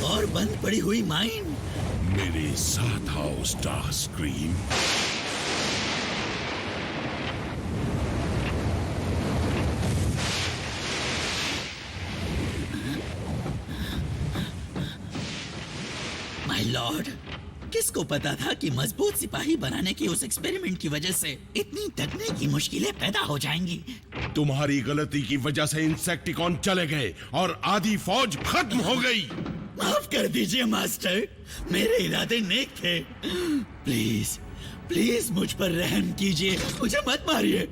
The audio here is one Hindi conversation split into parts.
और बंद पड़ी हुई माइन। मेरे साथ आओ स्टारस्क्रीम। माय लॉर्ड, किसको पता था कि मजबूत सिपाही बनाने की उस एक्सपेरिमेंट की वजह से इतनी तकनीकी मुश्किलें पैदा हो जाएंगी। तुम्हारी गलती की वजह से इंसेक्टिकॉन चले गए और आधी फौज खत्म हो गई। माफ कर दीजिए मास्टर, मेरे इरादे नेक थे। प्लीज प्लीज मुझ पर रहम कीजिए, मुझे मत मारिए।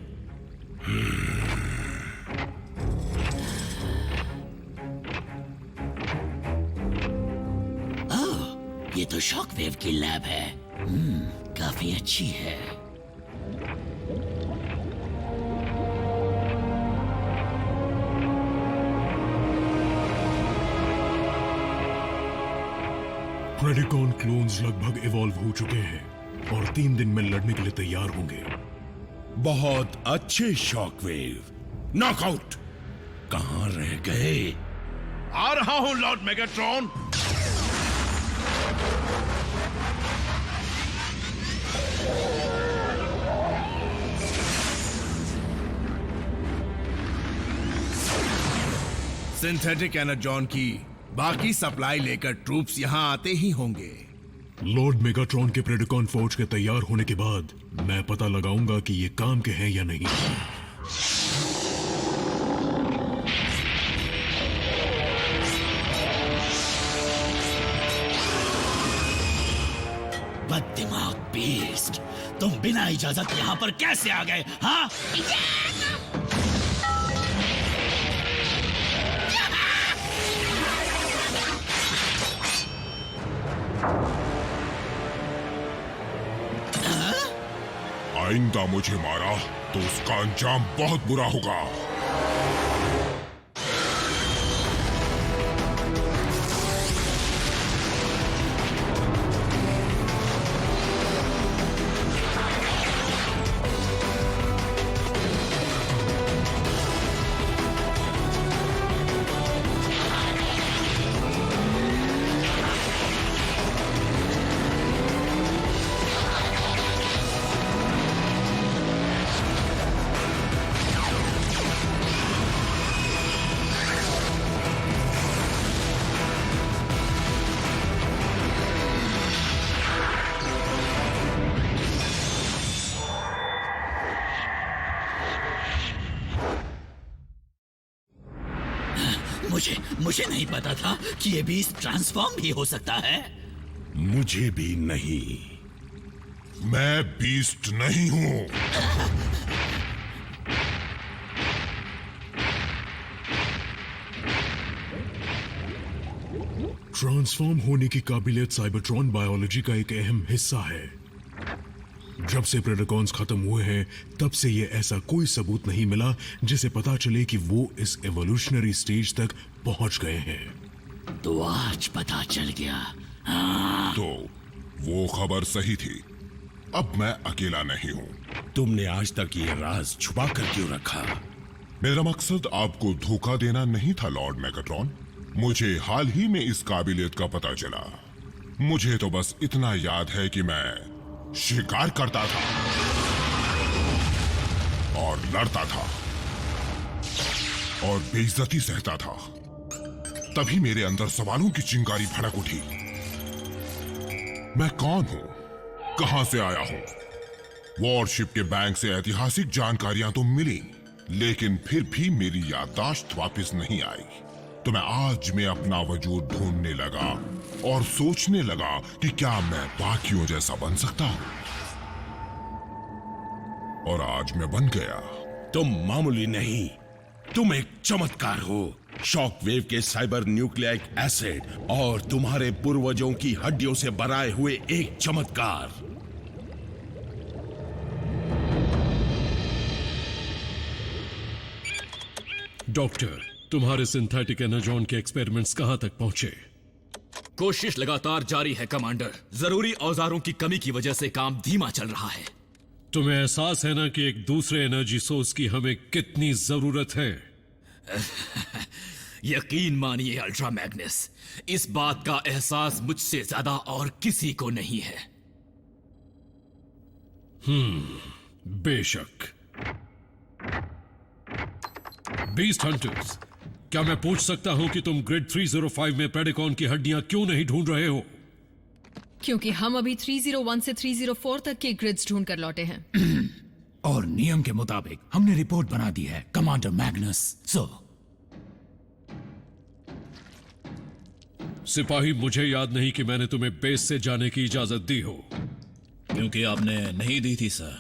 ओह, ये तो शॉकवेव की लैब है। काफी अच्छी है। प्रेडिकॉन क्लोन्स लगभग इवॉल्व हो चुके हैं और 3 दिन में लड़ने के लिए तैयार होंगे। बहुत अच्छे शॉकवेव। नॉकआउट। कहां रह गए? आ रहा हूं लॉर्ड मेगाट्रॉन। सिंथेटिक एनर्जॉन की बाकी सप्लाई लेकर ट्रूप्स यहां आते ही होंगे। लॉर्ड मेगाट्रॉन के प्रेडिकॉन फौज के तैयार होने के बाद मैं पता लगाऊंगा कि ये काम के हैं या नहीं। बददिमाग बीस्ट, तुम बिना इजाजत यहाँ पर कैसे आ गए? हाँ, आइंदा मुझे मारा तो उसका अंजाम बहुत बुरा होगा। मुझे नहीं पता था कि ये बीस्ट ट्रांसफॉर्म भी हो सकता है। मुझे भी नहीं। मैं बीस्ट नहीं हूं। ट्रांसफॉर्म होने की काबिलियत साइबरट्रॉन बायोलॉजी का एक अहम हिस्सा है। जब से प्रेडिकॉन्स खत्म हुए हैं तब से ये ऐसा कोई सबूत नहीं मिला जिसे पता चले कि वो इस एवोल्यूशनरी स्टेज तक पहुंच गए हैं। तो आज पता चल गया। तो वो खबर सही थी। अब मैं अकेला नहीं हूं। तुमने आज तक ये राज छुपा कर क्यों रखा? मेरा मकसद आपको धोखा देना नहीं था लॉर्ड मेगाट्रॉन। मुझे हाल ही में इस काबिलियत का पता चला। मुझे तो बस इतना याद है कि मैं शिकार करता था और लड़ता था और बेइज्जती सहता था। तभी मेरे अंदर सवालों की चिंगारी भड़क उठी। मैं कौन हूं? कहां से आया हूं? वॉरशिप के बैंक से ऐतिहासिक जानकारियां तो मिली, लेकिन फिर भी मेरी याददाश्त वापस नहीं आई। तो मैं आज में अपना वजूद ढूंढने लगा और सोचने लगा कि क्या मैं बाकियों जैसा बन सकता हूं। और आज मैं बन गया। तुम मामूली नहीं, तुम एक चमत्कार हो। शॉकवेव के साइबर न्यूक्लिक एसिड और तुम्हारे पूर्वजों की हड्डियों से बनाए हुए एक चमत्कार। डॉक्टर, तुम्हारे सिंथेटिक एनर्जॉन के एक्सपेरिमेंट्स कहां तक पहुंचे? कोशिश लगातार जारी है कमांडर। जरूरी औजारों की कमी की वजह से काम धीमा चल रहा है। तुम्हें एहसास है ना कि एक दूसरे एनर्जी सोर्स की हमें कितनी जरूरत है? यकीन मानिए अल्ट्रा मैग्नस, इस बात का एहसास मुझसे ज्यादा और किसी को नहीं है। बेशक। बीस्ट हंटर्स, क्या मैं पूछ सकता हूं कि तुम ग्रिड 305 में प्रेडिकॉन की हड्डियां क्यों नहीं ढूंढ रहे हो? क्योंकि हम अभी 301 से 304 तक के ग्रिड्स ढूंढ कर लौटे हैं। और नियम के मुताबिक हमने रिपोर्ट बना दी है कमांडर मैग्नस। सिपाही, मुझे याद नहीं कि मैंने तुम्हें बेस से जाने की इजाजत दी हो। क्योंकि आपने नहीं दी थी सर।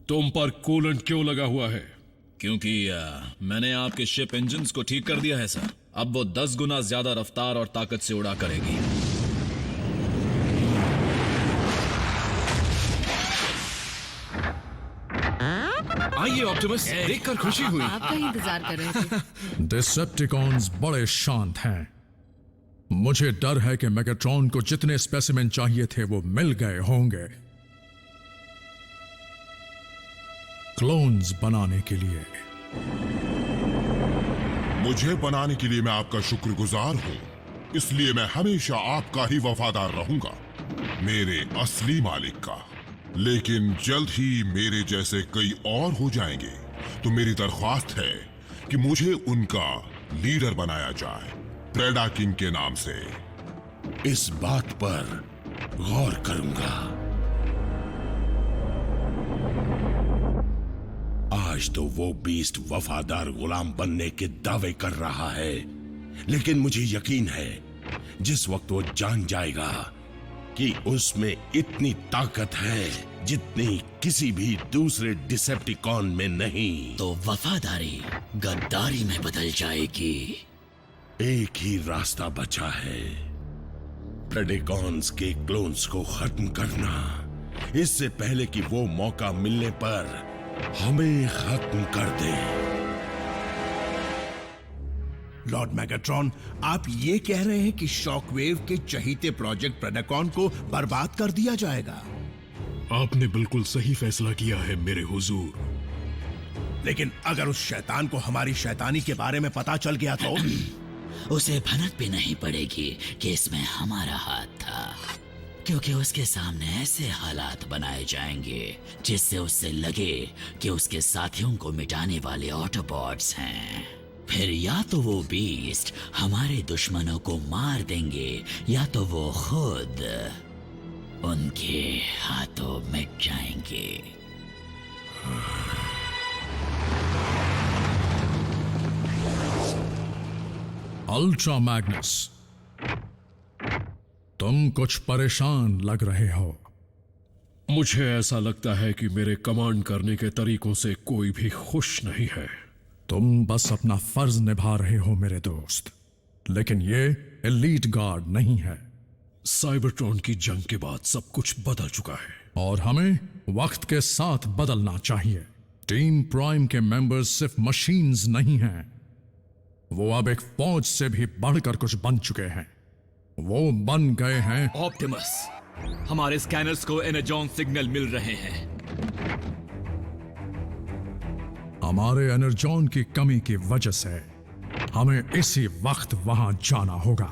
तुम पर कूलेंट क्यों लगा हुआ है? क्योंकि मैंने आपके शिप इंजन्स को ठीक कर दिया है सर। अब वो 10 गुना ज्यादा रफ्तार और ताकत से उड़ा करेगी। आइए ऑप्टिमस, देखकर खुशी हुई। आपका ही इंतजार कर रहे थे। डिसेप्टिकॉन्स बड़े शांत हैं। मुझे डर है कि मैगाट्रॉन को जितने स्पेसिमेन चाहिए थे वो मिल गए होंगे क्लोन्स बनाने के लिए। मुझे बनाने के लिए मैं आपका शुक्रगुजार हूं, इसलिए मैं हमेशा आपका ही वफादार रहूंगा, मेरे असली मालिक का। लेकिन जल्द ही मेरे जैसे कई और हो जाएंगे, तो मेरी दरख्वास्त है कि मुझे उनका लीडर बनाया जाए, प्रेडा किंग के नाम से। इस बात पर गौर करूंगा। आज तो वो बीस्ट वफादार गुलाम बनने के दावे कर रहा है, लेकिन मुझे यकीन है जिस वक्त वो जान जाएगा कि उसमें इतनी ताकत है जितनी किसी भी दूसरे डिसेप्टिकॉन में नहीं, तो वफादारी गद्दारी में बदल जाएगी। एक ही रास्ता बचा है, प्रेडिकॉन्स के क्लोन्स को खत्म करना, इससे पहले कि वो मौका मिलने पर हमें खत्म कर दे। लॉर्ड मैगाट्रॉन, आप ये कह रहे हैं कि शॉकवेव के चहीते प्रोजेक्ट प्रेडिकॉन को बर्बाद कर दिया जाएगा? आपने बिल्कुल सही फैसला किया है मेरे हुजूर। लेकिन अगर उस शैतान को हमारी शैतानी के बारे में पता चल गया तो? उसे भनक भी नहीं पड़ेगी कि इसमें हमारा हाथ था, क्योंकि उसके सामने ऐसे हालात बनाए जाएंगे जिससे उससे लगे कि उसके साथियों को मिटाने वाले ऑटोबॉट्स हैं। फिर या तो वो बीस्ट हमारे दुश्मनों को मार देंगे, या तो वो खुद उनके हाथों मिट जाएंगे। अल्ट्रा मैग्नस, तुम कुछ परेशान लग रहे हो। मुझे ऐसा लगता है कि मेरे कमांड करने के तरीकों से कोई भी खुश नहीं है। तुम बस अपना फर्ज निभा रहे हो मेरे दोस्त, लेकिन ये एलीट गार्ड नहीं है। साइबरट्रॉन की जंग के बाद सब कुछ बदल चुका है और हमें वक्त के साथ बदलना चाहिए। टीम प्राइम के मेंबर्स सिर्फ मशीन्स नहीं हैं, वो अब एक फौज से भी बढ़कर कुछ बन चुके हैं। वो बन गए हैं ऑप्टिमस, हमारे स्कैनर्स को एनर्जॉन सिग्नल मिल रहे हैं। हमारे एनर्जॉन की कमी की वजह से हमें इसी वक्त वहां जाना होगा।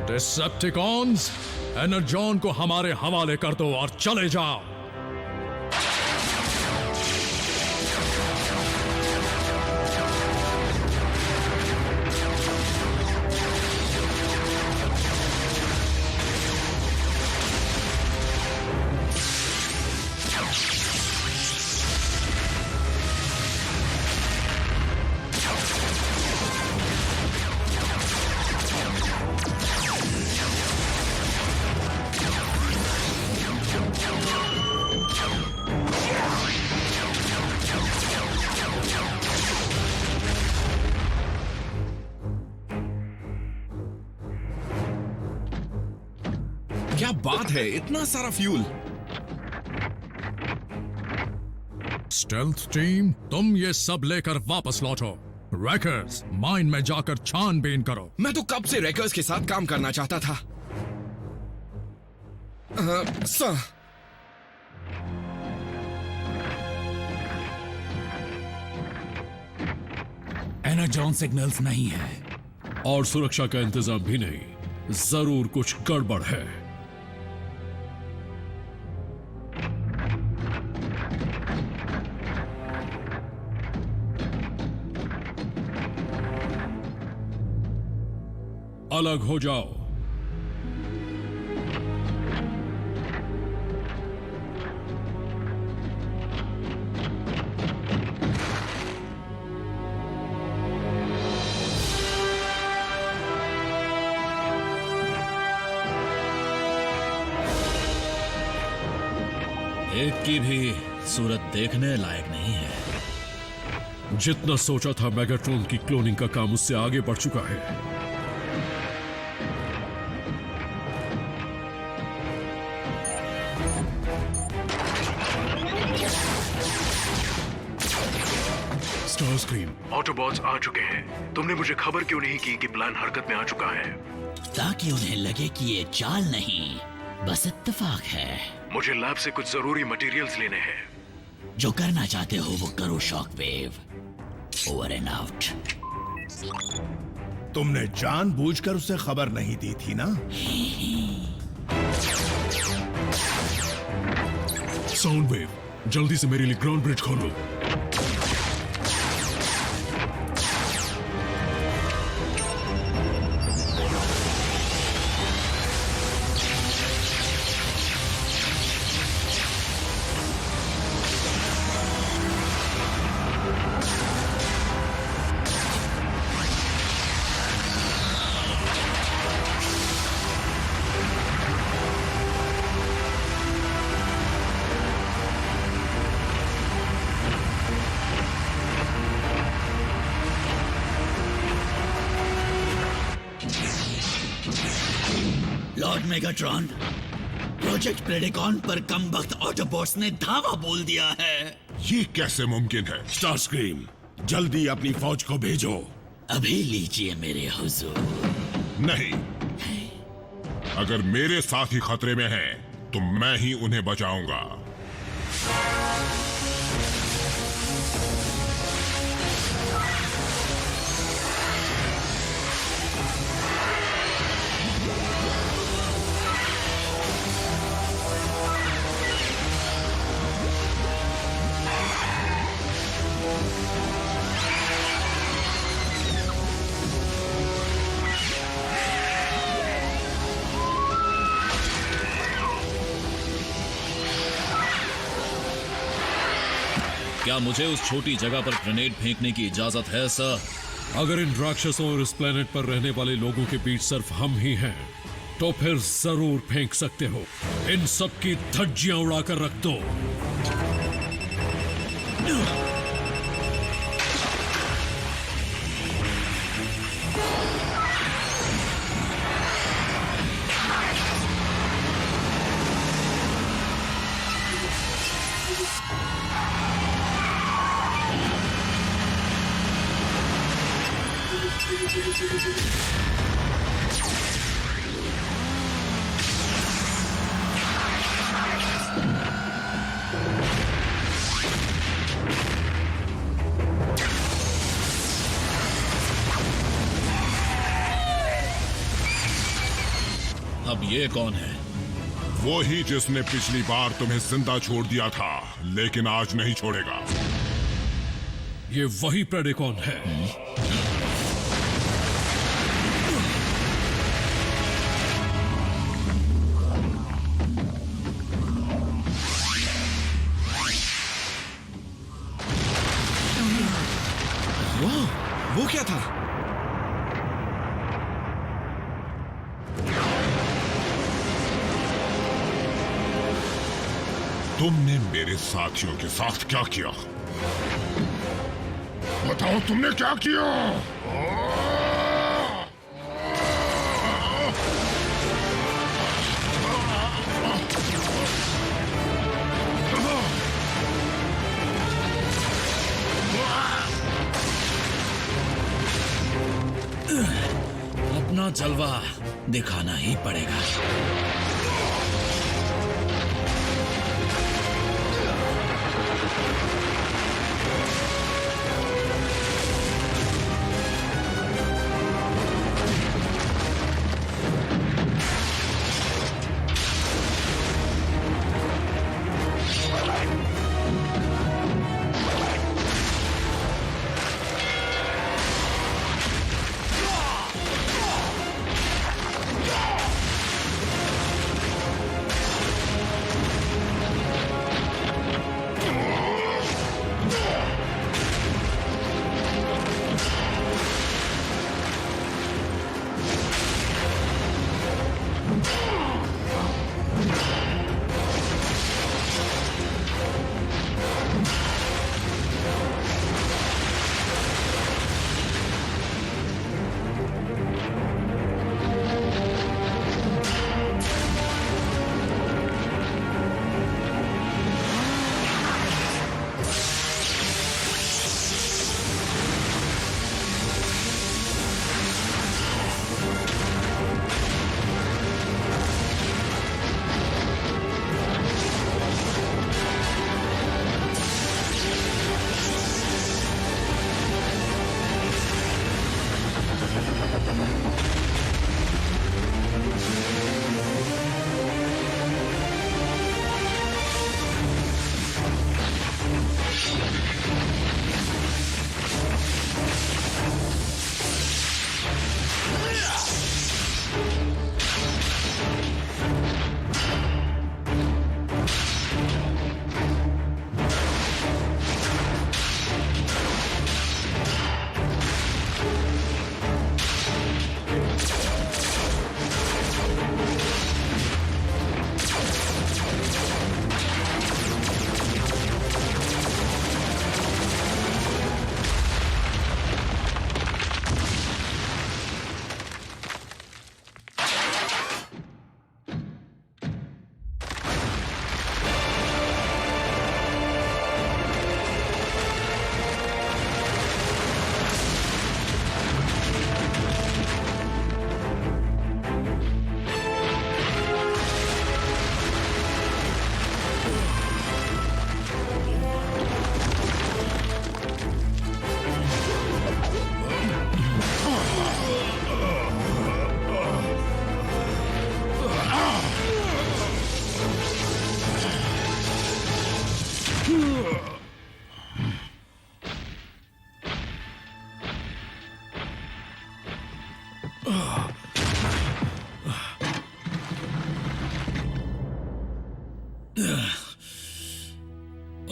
डिसेप्टिकॉन्स, एनर्जॉन को हमारे हवाले कर दो और चले जाओ। क्या बात है, इतना सारा फ्यूल! स्टेल्थ टीम, तुम ये सब लेकर वापस लौटो। रैकर्स, माइन में जाकर छानबीन करो। मैं तो कब से रैकर्स के साथ काम करना चाहता था। सर, एनर्जॉन सिग्नल्स नहीं है और सुरक्षा का इंतजाम भी नहीं। जरूर कुछ गड़बड़ है। अलग हो जाओ। एक की भी सूरत देखने लायक नहीं है। जितना सोचा था मेगाट्रॉन की क्लोनिंग का काम उससे आगे बढ़ चुका है। स्टार स्क्रीन, ऑटोबॉट्स आ चुके हैं। तुमने मुझे खबर क्यों नहीं की कि प्लान हरकत में आ चुका है? ताकि उन्हें लगे कि ये चाल नहीं, बस इत्तेफाक है। मुझे लैब से कुछ जरूरी मटेरियल्स लेने हैं। जो करना चाहते हो वो करो शॉकवेव। Over and out. तुमने जानबूझकर उसे खबर नहीं दी थी ना? साउंड वेव, जल्दी से मेरे लिए ग्राउंड ब्रिज खोलो। लॉर्ड मेगाट्रॉन, प्रोजेक्ट प्रेडिकॉन पर कम वक्त ऑटोबॉट्स ने धावा बोल दिया है। ये कैसे मुमकिन है? स्टारस्क्रीम, जल्दी अपनी फौज को भेजो। अभी लीजिए मेरे हुजूर। नहीं, अगर मेरे साथी खतरे में हैं, तो मैं ही उन्हें बचाऊंगा। क्या मुझे उस छोटी जगह पर ग्रेनेड फेंकने की इजाजत है सर? अगर इन राक्षसों और इस प्लेनेट पर रहने वाले लोगों के बीच सिर्फ हम ही हैं, तो फिर जरूर फेंक सकते हो। इन सब की धज्जियां उड़ाकर रख दो। अब ये कौन है? वो ही जिसने पिछली बार तुम्हें जिंदा छोड़ दिया था, लेकिन आज नहीं छोड़ेगा। ये वही प्रेडिकॉन है। वो क्या था? तुमने मेरे साथियों के साथ क्या किया? बताओ, तुमने क्या किया? अपना जलवा दिखाना ही पड़ेगा।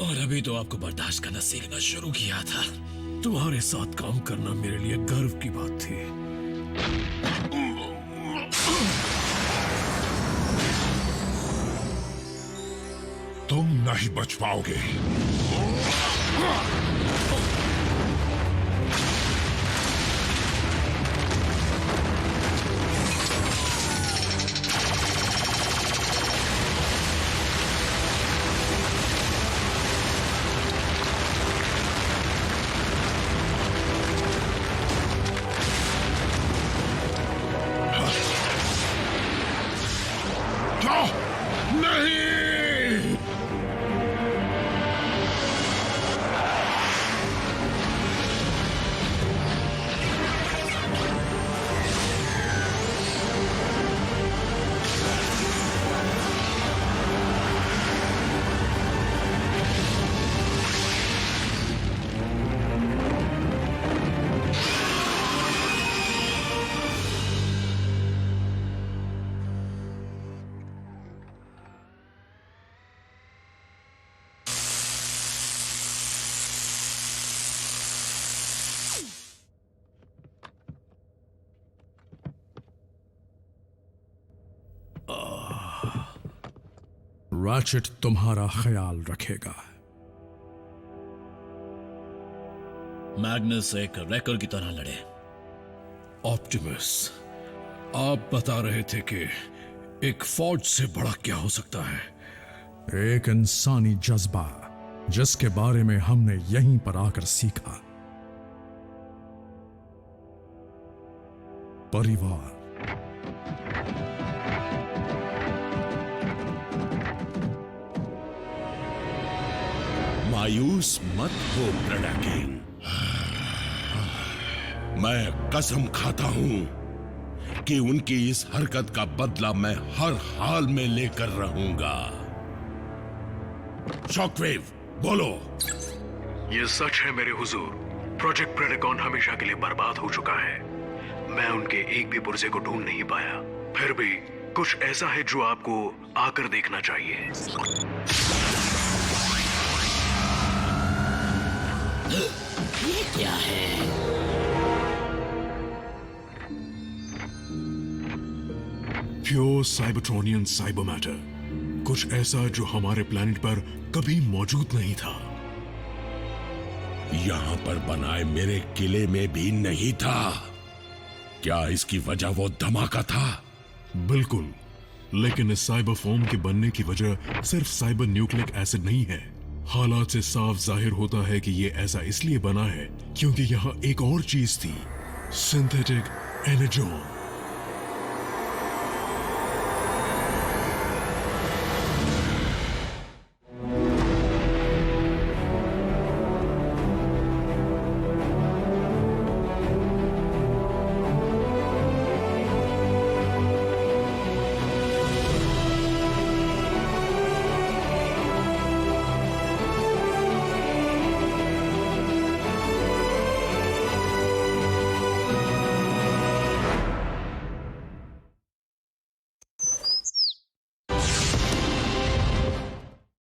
और अभी तो आपको बर्दाश्त करना सीखना शुरू किया था। तुम्हारे साथ काम करना मेरे लिए गर्व की बात थी। तुम नहीं बच पाओगे। नहीं! रैचेट तुम्हारा ख्याल रखेगा। मैग्नस एक रैकर की तरह लड़े। ऑप्टिमस, आप बता रहे थे कि एक फौज से बड़ा क्या हो सकता है? एक इंसानी जज्बा जिसके बारे में हमने यहीं पर आकर सीखा। परिवार। मायूस मत हो ब्रडा किंग। मैं कसम खाता हूं कि उनकी इस हरकत का बदला मैं हर हाल में लेकर रहूंगा। शॉकवेव, बोलो। ये सच है मेरे हुजूर। प्रोजेक्ट प्रेडिकॉन हमेशा के लिए बर्बाद हो चुका है। मैं उनके एक भी पुर्जे को ढूंढ नहीं पाया। फिर भी कुछ ऐसा है जो आपको आकर देखना चाहिए। ये क्या है? प्योर साइबरट्रॉनियन साइबर मैटर, कुछ ऐसा जो हमारे प्लेनेट पर कभी मौजूद नहीं था। यहां पर बनाए मेरे किले में भी नहीं था। क्या इसकी वजह वो धमाका था? बिल्कुल, लेकिन इस साइबर फॉर्म के बनने की वजह सिर्फ साइबर न्यूक्लिक एसिड नहीं है। हालात से साफ जाहिर होता है कि ये ऐसा इसलिए बना है क्योंकि यहाँ एक और चीज थी, सिंथेटिक एनर्जॉन।